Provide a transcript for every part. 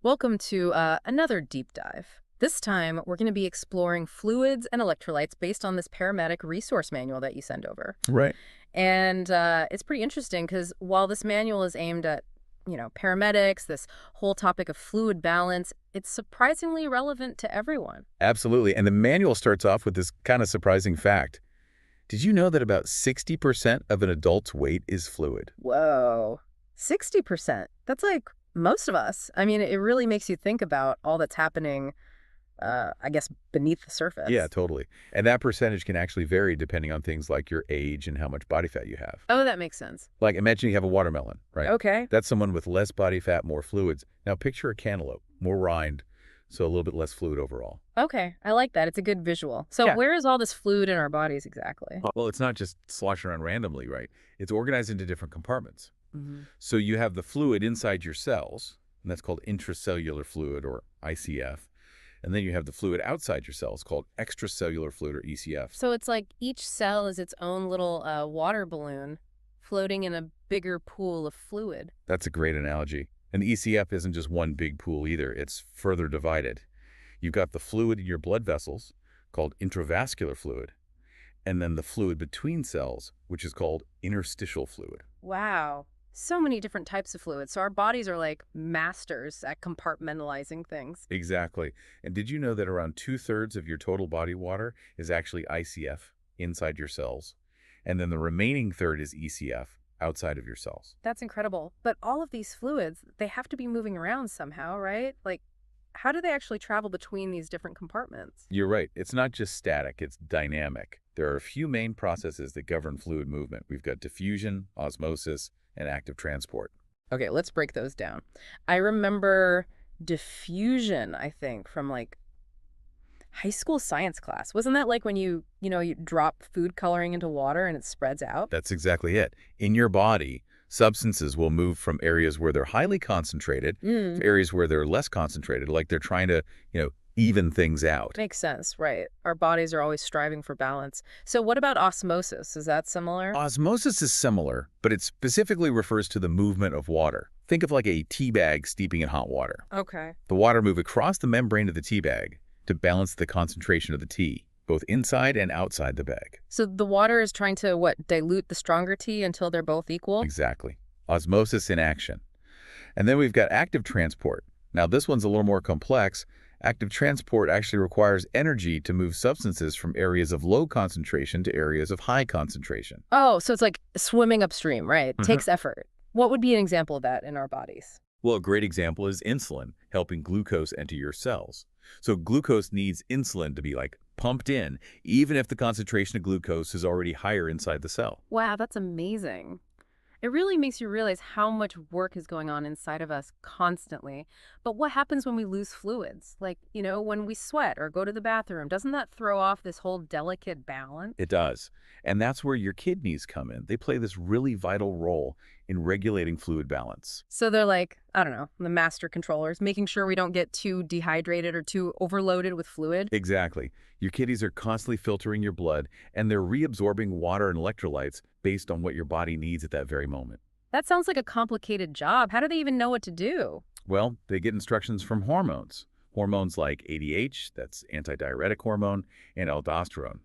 Welcome to another deep dive. This time, we're going to be exploring fluids and electrolytes based on this paramedic resource manual that you send over. Right. And it's pretty interesting because while this manual is aimed at, paramedics, this whole topic of fluid balance, it's surprisingly relevant to everyone. Absolutely. And the manual starts off with this kind of surprising fact. Did you know that about 60% of an adult's weight is fluid? Whoa, 60%. That's like most of us. I mean, it really makes you think about all that's happening, I guess, beneath the Yeah, surface. totally. And that percentage can actually vary depending on things like your age and how much body fat you have. Oh, that makes sense. Like imagine you have a watermelon, right? Okay. That's someone with less body fat, more fluids. Now picture a cantaloupe, more rind, so a little bit less fluid overall. Okay, I like that. It's a good visual. So Yeah. where is all this fluid in our bodies exactly? Well, it's not just sloshing around randomly, right? It's organized into different compartments. Hmm. So you have the fluid inside your cells, and that's called intracellular fluid or ICF. And then you have the fluid outside your cells called extracellular fluid or ECF. So it's like each cell is its own little water balloon floating in a bigger pool of fluid. That's a great analogy. And ECF isn't just one big pool either. It's further divided. You've got the fluid in your blood vessels called intravascular fluid, and then the fluid between cells, which is called interstitial fluid. Wow. So many different types of fluids. So our bodies are like masters at compartmentalizing things. Exactly. And did you know that around two-thirds of your total body water is actually ICF inside your cells? And then the remaining third is ECF outside of your cells. That's incredible. But all of these fluids, they have to be moving around somehow, right? Like, how do they actually travel between these different compartments? You're right. It's not just static, it's dynamic. There are a few main processes that govern fluid movement. We've got diffusion, osmosis, and active transport. Okay, let's break those down. I remember diffusion, I think, from like high school science class. Wasn't that like when you drop food coloring into water and it spreads out? That's exactly it. In your body, substances will move from areas where they're highly concentrated Mm, to areas where they're less concentrated, like they're trying to, even things out. makes sense, right. Our bodies are always striving for balance. So what about osmosis? Is that similar? Osmosis is similar, but it specifically refers to the movement of water. Think of like a tea bag steeping in hot water. Okay. The water moves across the membrane of the tea bag to balance the concentration of the tea, both inside and outside the bag. So the water is trying to what, dilute the stronger tea until they're both equal? Exactly. Osmosis in action. And then we've got active transport. Now, this one's a little more complex. Active transport actually requires energy to move substances from areas of low concentration to areas of high concentration. Oh, so it's like swimming upstream, right? Mhm. Takes effort. What would be an example of that in our bodies? Well, a great example is insulin, helping glucose enter your cells. So glucose needs insulin to be like pumped in, even if the concentration of glucose is already higher inside the cell. Wow, that's amazing. It really makes you realize how much work is going on inside of us constantly. But what happens when we lose fluids? Like, when we sweat or go to the bathroom, doesn't that throw off this whole delicate balance? It does. And that's where your kidneys come in. They play this really vital role in regulating fluid balance. So they're like, I don't know, the master controllers, making sure we don't get too dehydrated or too overloaded with fluid. Exactly. Your kidneys are constantly filtering your blood, and they're reabsorbing water and electrolytes based on what your body needs at that very moment. That sounds like a complicated job. How do they even know what to do? Well, they get instructions from hormones. Hormones like ADH, that's antidiuretic hormone, and aldosterone.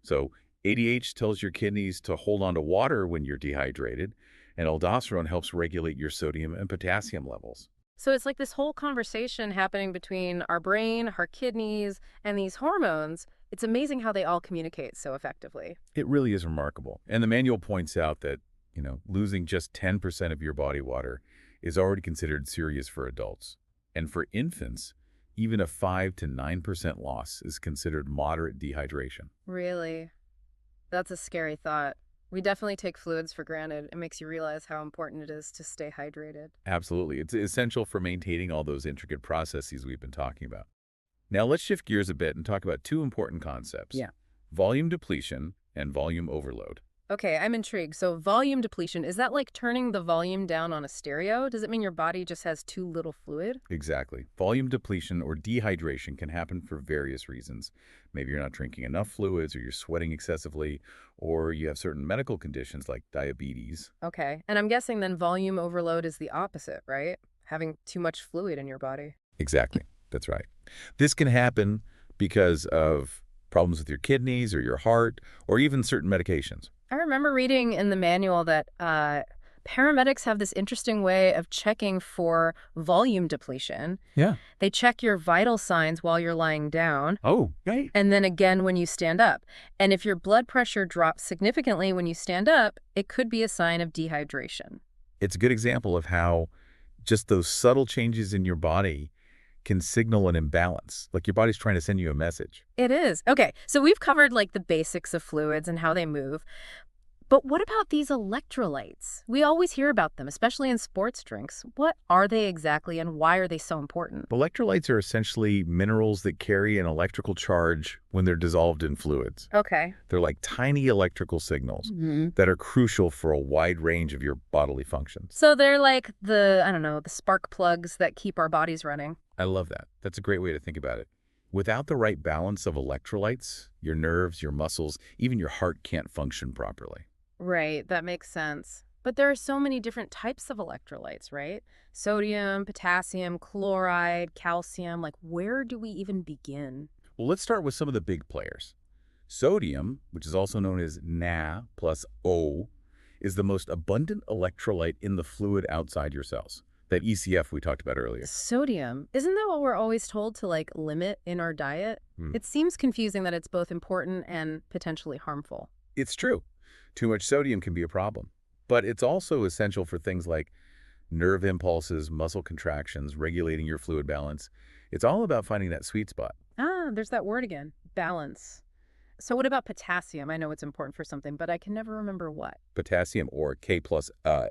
So ADH tells your kidneys to hold on to water when you're dehydrated, and aldosterone helps regulate your sodium and potassium levels. So it's like this whole conversation happening between our brain, our kidneys, and these hormones. It's amazing how they all communicate so effectively. It really is remarkable. And the manual points out that, losing just 10% of your body water is already considered serious for adults. And for infants, even a 5 to 9% loss is considered moderate dehydration. Really? That's a scary thought. We definitely take fluids for granted. It makes you realize how important it is to stay hydrated. Absolutely. It's essential for maintaining all those intricate processes we've been talking about. Now let's shift gears a bit and talk about two important concepts. Yeah. Volume depletion and volume overload. Okay, I'm intrigued. So volume depletion, is that like turning the volume down on a stereo? Does it mean your body just has too little fluid? Exactly. Volume depletion or dehydration can happen for various reasons. Maybe you're not drinking enough fluids, or you're sweating excessively, or you have certain medical conditions like diabetes. Okay, and I'm guessing then volume overload is the opposite, right? having too much fluid in your body. Exactly. That's right. This can happen because of problems with your kidneys or your heart or even certain medications. I remember reading in the manual that paramedics have this interesting way of checking for volume depletion. Yeah. They check your vital signs while you're lying down, Oh, right. and then again when you stand up. And if your blood pressure drops significantly when you stand up, it could be a sign of dehydration. It's a good example of how just those subtle changes in your body can signal an imbalance, like your body's trying to send you a message. It is. Okay, so we've covered like the basics of fluids and how they move. But what about these electrolytes? We always hear about them, especially in sports drinks. What are they exactly and why are they so important? Electrolytes are essentially minerals that carry an electrical charge when they're dissolved in fluids. Okay. They're like tiny electrical signals Hmm. that are crucial for a wide range of your bodily functions. So they're like the, I don't know, the spark plugs that keep our bodies running. I love that. That's a great way to think about it. Without the right balance of electrolytes, your nerves, your muscles, even your heart can't function properly. Right, that makes sense. But there are so many different types of electrolytes, right? Sodium, potassium, chloride, calcium. Like, where do we even begin? Well, let's start with some of the big players. Sodium, which is also known as Na plus O, is the most abundant electrolyte in the fluid outside your cells. That ECF we talked about earlier. Sodium. Isn't that what we're always told to like limit in our diet? Hmm. It seems confusing that it's both important and potentially harmful. It's true. Too much sodium can be a problem. But it's also essential for things like nerve impulses, muscle contractions, regulating your fluid balance. It's all about finding that sweet spot. Ah, there's that word again, balance. So what about potassium? I know it's important for something, but I can never remember what. Potassium, or K plus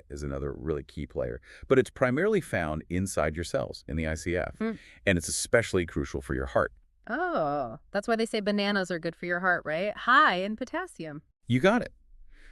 is another really key player. But it's primarily found inside your cells in the ICF. Hmm. And it's especially crucial for your heart. Oh, that's why they say bananas are good for your heart, right? High in potassium. You got it.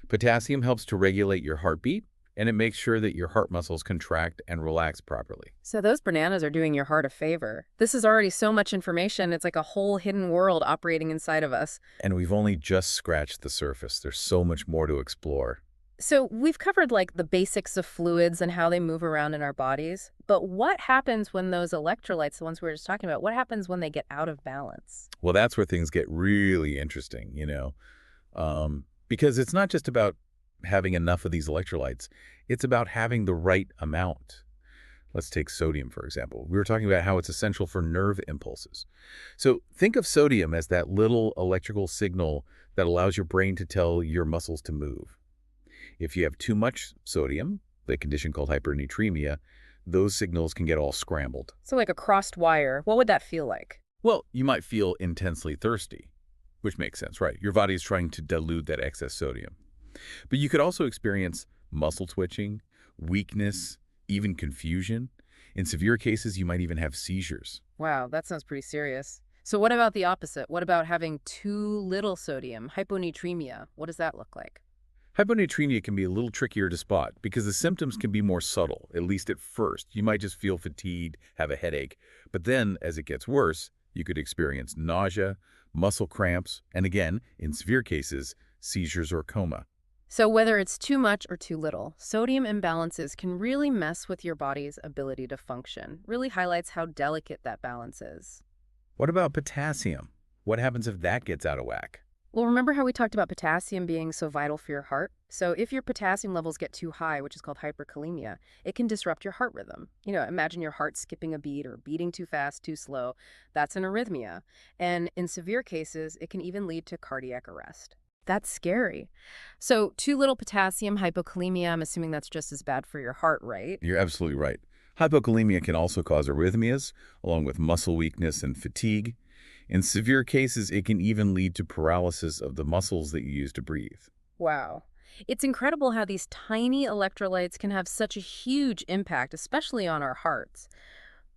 Potassium helps to regulate your heartbeat, and it makes sure that your heart muscles contract and relax properly. So those bananas are doing your heart a favor. This is already so much information. It's like a whole hidden world operating inside of us. And we've only just scratched the surface. There's so much more to explore. So we've covered like the basics of fluids and how they move around in our bodies. But what happens when those electrolytes, the ones we were just talking about, what happens when they get out of balance? Well, that's where things get really interesting, because it's not just about having enough of these electrolytes. It's about having the right amount. Let's take sodium, for example. We were talking about how it's essential for nerve impulses. So think of sodium as that little electrical signal that allows your brain to tell your muscles to move. If you have too much sodium, the condition called hypernatremia, those signals can get all scrambled. So like a crossed wire, what would that feel like? Well, you might feel intensely thirsty, which makes sense, right? Your body is trying to dilute that excess sodium. But you could also experience muscle twitching, weakness, even confusion. In severe cases, you might even have seizures. Wow, that sounds pretty serious. So what about the opposite? What about having too little sodium, hyponatremia? What does that look like? Hyponatremia can be a little trickier to spot because the symptoms can be more subtle, at least at first. You might just feel fatigued, have a headache. But then, as it gets worse, you could experience nausea, muscle cramps, and again, in severe cases, seizures or coma. So whether it's too much or too little, sodium imbalances can really mess with your body's ability to function. Really highlights how delicate that balance is. What about potassium? What happens if that gets out of whack? Well, remember how we talked about potassium being so vital for your heart? So if your potassium levels get too high, which is called hyperkalemia, it can disrupt your heart rhythm. Imagine your heart skipping a beat or beating too fast, too slow. That's an arrhythmia. And in severe cases, it can even lead to cardiac arrest. That's scary. So too little potassium, hypokalemia, I'm assuming that's just as bad for your heart, right? You're absolutely right. Hypokalemia can also cause arrhythmias, along with muscle weakness and fatigue. In severe cases, it can even lead to paralysis of the muscles that you use to breathe. Wow. It's incredible how these tiny electrolytes can have such a huge impact, especially on our hearts.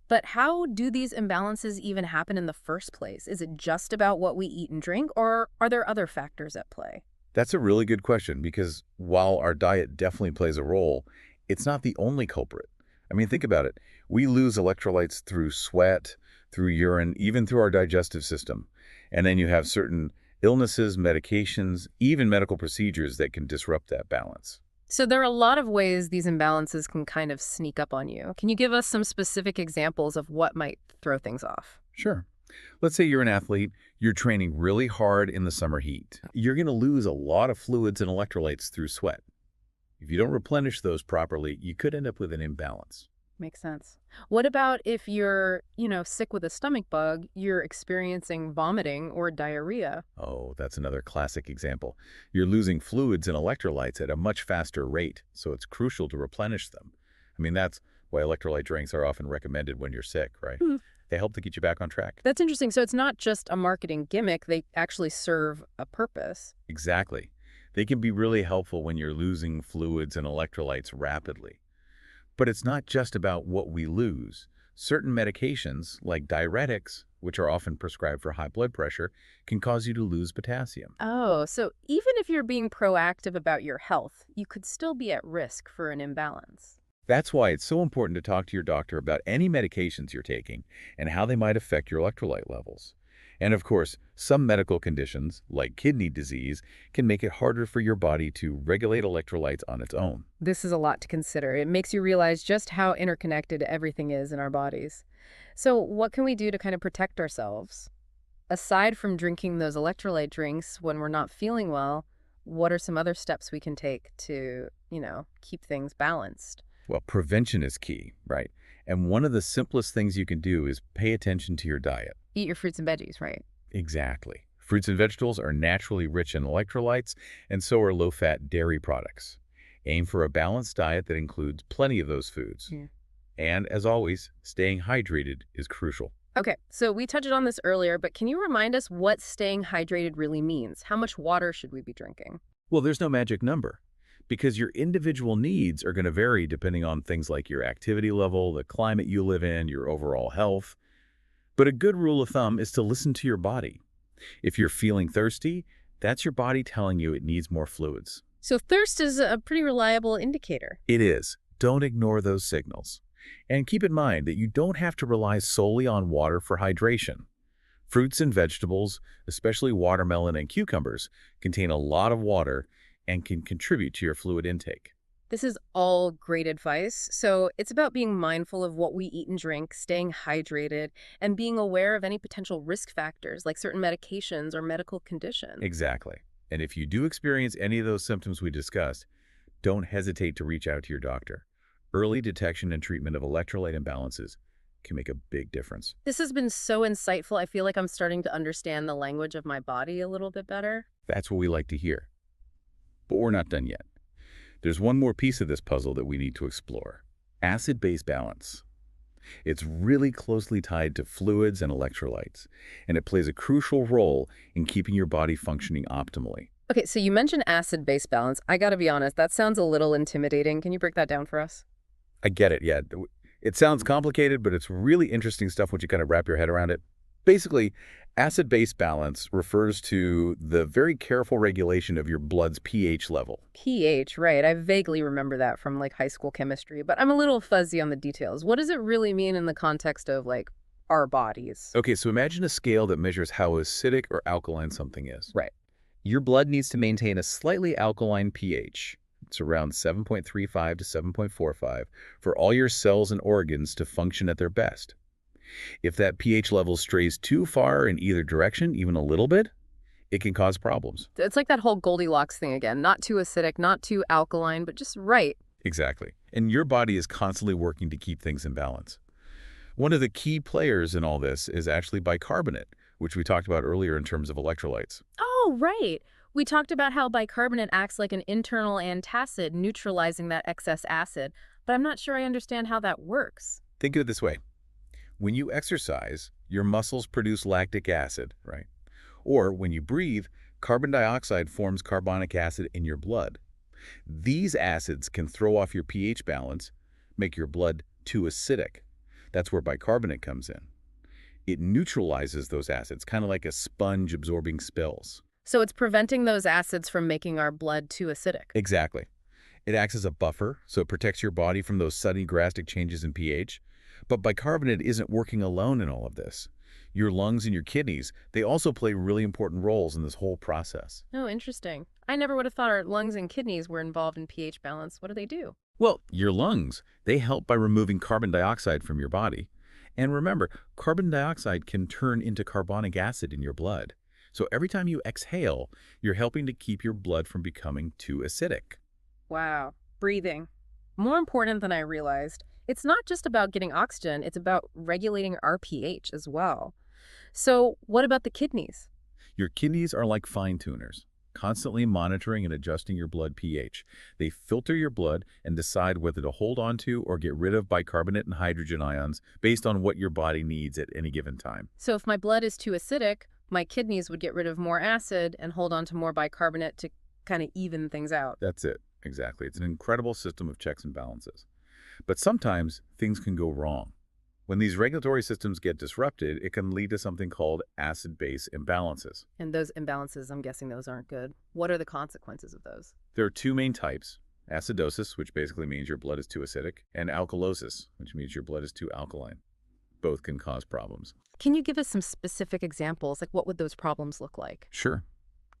But how do these imbalances even happen in the first place? Is it just about what we eat and drink, or are there other factors at play? That's a really good question because while our diet definitely plays a role, it's not the only culprit. I mean, think about it. We lose electrolytes through sweat, through urine, even through our digestive system. And then you have certain illnesses, medications, even medical procedures that can disrupt that balance. So there are a lot of ways these imbalances can kind of sneak up on you. Can you give us some specific examples of what might throw things off? Sure. Let's say you're an athlete, you're training really hard in the summer heat. You're going to lose a lot of fluids and electrolytes through sweat. If you don't replenish those properly, you could end up with an imbalance. Makes sense. What about if you're sick with a stomach bug, you're experiencing vomiting or diarrhea? Oh, that's another classic example. You're losing fluids and electrolytes at a much faster rate, so it's crucial to replenish them. I mean, that's why electrolyte drinks are often recommended when you're sick, right? Hmm. They help to get you back on track. That's interesting. So it's not just a marketing gimmick, they actually serve a purpose. Exactly. They can be really helpful when you're losing fluids and electrolytes rapidly. But it's not just about what we lose. Certain medications, like diuretics, which are often prescribed for high blood pressure, can cause you to lose potassium. Oh, so even if you're being proactive about your health, you could still be at risk for an imbalance. That's why it's so important to talk to your doctor about any medications you're taking and how they might affect your electrolyte levels. And of course, some medical conditions, like kidney disease, can make it harder for your body to regulate electrolytes on its own. This is a lot to consider. It makes you realize just how interconnected everything is in our bodies. So, what can we do to kind of protect ourselves? Aside from drinking those electrolyte drinks when we're not feeling well, what are some other steps we can take to keep things balanced? Well, prevention is key, right? And one of the simplest things you can do is pay attention to your diet. Eat your fruits and veggies, right? Exactly. Fruits and vegetables are naturally rich in electrolytes, and so are low-fat dairy products. Aim for a balanced diet that includes plenty of those foods. Yeah. And as always, staying hydrated is crucial. Okay, so we touched on this earlier, but can you remind us what staying hydrated really means? How much water should we be drinking? Well, there's no magic number because your individual needs are going to vary depending on things like your activity level, the climate you live in, your overall health. But a good rule of thumb is to listen to your body. If you're feeling thirsty, that's your body telling you it needs more fluids. So, thirst is a pretty reliable indicator. It is. Don't ignore those signals. And keep in mind that you don't have to rely solely on water for hydration. Fruits and vegetables, especially watermelon and cucumbers, contain a lot of water and can contribute to your fluid intake. This is all great advice. So it's about being mindful of what we eat and drink, staying hydrated, and being aware of any potential risk factors like certain medications or medical conditions. Exactly. And if you do experience any of those symptoms we discussed, don't hesitate to reach out to your doctor. Early detection and treatment of electrolyte imbalances can make a big difference. This has been so insightful. I feel like I'm starting to understand the language of my body a little bit better. That's what we like to hear. But we're not done yet. There's one more piece of this puzzle that we need to explore. Acid-base balance. It's really closely tied to fluids and electrolytes, and it plays a crucial role in keeping your body functioning optimally. Okay, so you mentioned acid-base balance. I gotta be honest, that sounds a little intimidating. Can you break that down for us? I get it, yeah. It sounds complicated, but it's really interesting stuff once you kind of wrap your head around it. Basically, acid-base balance refers to the very careful regulation of your blood's pH level. pH, right. I vaguely remember that from like high school chemistry, but I'm a little fuzzy on the details. What does it really mean in the context of like our bodies? Okay, so imagine a scale that measures how acidic or alkaline something is. Right. Your blood needs to maintain a slightly alkaline pH. It's around 7.35 to 7.45 for all your cells and organs to function at their best. If that pH level strays too far in either direction, even a little bit, it can cause problems. It's like that whole Goldilocks thing again. Not too acidic, not too alkaline, but just right. Exactly. And your body is constantly working to keep things in balance. One of the key players in all this is actually bicarbonate, which we talked about earlier in terms of electrolytes. Oh, right. We talked about how bicarbonate acts like an internal antacid, neutralizing that excess acid, but I'm not sure I understand how that works. Think of it this way. When you exercise, your muscles produce lactic acid, right? Or when you breathe, carbon dioxide forms carbonic acid in your blood. These acids can throw off your pH balance, make your blood too acidic. That's where bicarbonate comes in. It neutralizes those acids, kind of like a sponge absorbing spills. So it's preventing those acids from making our blood too acidic. Exactly. It acts as a buffer, so it protects your body from those sudden drastic changes in pH. But bicarbonate isn't working alone in all of this. Your lungs and your kidneys, they also play really important roles in this whole process. Oh, interesting. I never would have thought our lungs and kidneys were involved in pH balance. What do they do? Well, your lungs, they help by removing carbon dioxide from your body. And remember, carbon dioxide can turn into carbonic acid in your blood. So every time you exhale, you're helping to keep your blood from becoming too acidic. Wow. Breathing. More important than I realized. It's not just about getting oxygen, it's about regulating our pH as well. So, what about the kidneys? Your kidneys are like fine tuners, constantly monitoring and adjusting your blood pH. They filter your blood and decide whether to hold on to or get rid of bicarbonate and hydrogen ions based on what your body needs at any given time. So, if my blood is too acidic, my kidneys would get rid of more acid and hold on to more bicarbonate to kind of even things out. That's it, exactly. It's an incredible system of checks and balances. But sometimes things can go wrong. When these regulatory systems get disrupted, it can lead to something called acid-base imbalances. And those imbalances, I'm guessing those aren't good. What are the consequences of those? There are two main types: acidosis, which basically means your blood is too acidic, and alkalosis, which means your blood is too alkaline. Both can cause problems. Can you give us some specific examples? Like, what would those problems look like? Sure.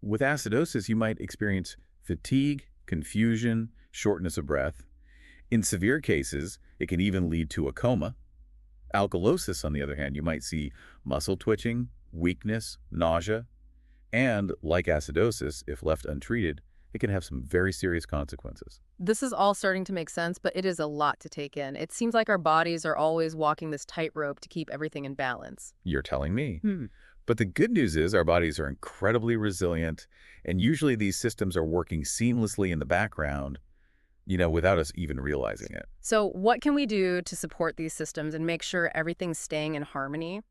With acidosis, you might experience fatigue, confusion, shortness of breath. In severe cases, it can even lead to a coma. Alkalosis, on the other hand, you might see muscle twitching, weakness, nausea, and, like acidosis, if left untreated, it can have some very serious consequences. This is all starting to make sense, but it is a lot to take in. It seems like our bodies are always walking this tightrope to keep everything in balance. You're telling me. Hmm. But the good news is our bodies are incredibly resilient, and usually these systems are working seamlessly in the background, without us even realizing it. So, what can we do to support these systems and make sure everything's staying in harmony?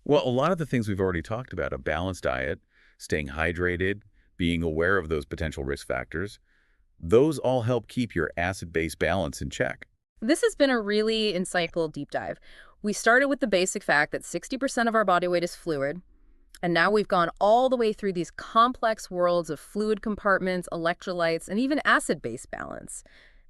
Well, a lot of the things we've already talked about, a balanced diet, staying hydrated, being aware of those potential risk factors, those all help keep your acid-base balance in check. This has been a really insightful deep dive. We started with the basic fact that 60% of our body weight is fluid, and now we've gone all the way through these complex worlds of fluid compartments, electrolytes, and even acid-base balance.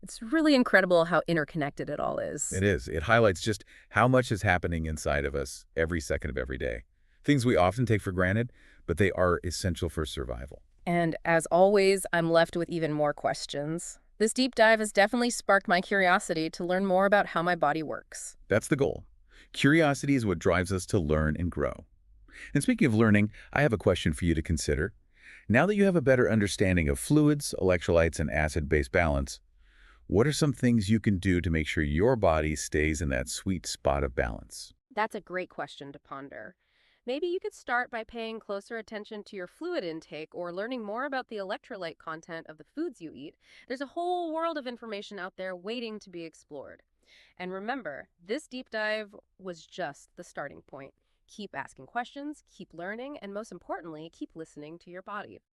It's really incredible how interconnected it all is. It is. It highlights just how much is happening inside of us every second of every day. Things we often take for granted, but they are essential for survival. And as always, I'm left with even more questions. This deep dive has definitely sparked my curiosity to learn more about how my body works. That's the goal. Curiosity is what drives us to learn and grow. And speaking of learning, I have a question for you to consider. Now that you have a better understanding of fluids, electrolytes, and acid-base balance, what are some things you can do to make sure your body stays in that sweet spot of balance? That's a great question to ponder. Maybe you could start by paying closer attention to your fluid intake or learning more about the electrolyte content of the foods you eat. There's a whole world of information out there waiting to be explored. And remember, this deep dive was just the starting point. Keep asking questions, keep learning, and most importantly, keep listening to your body.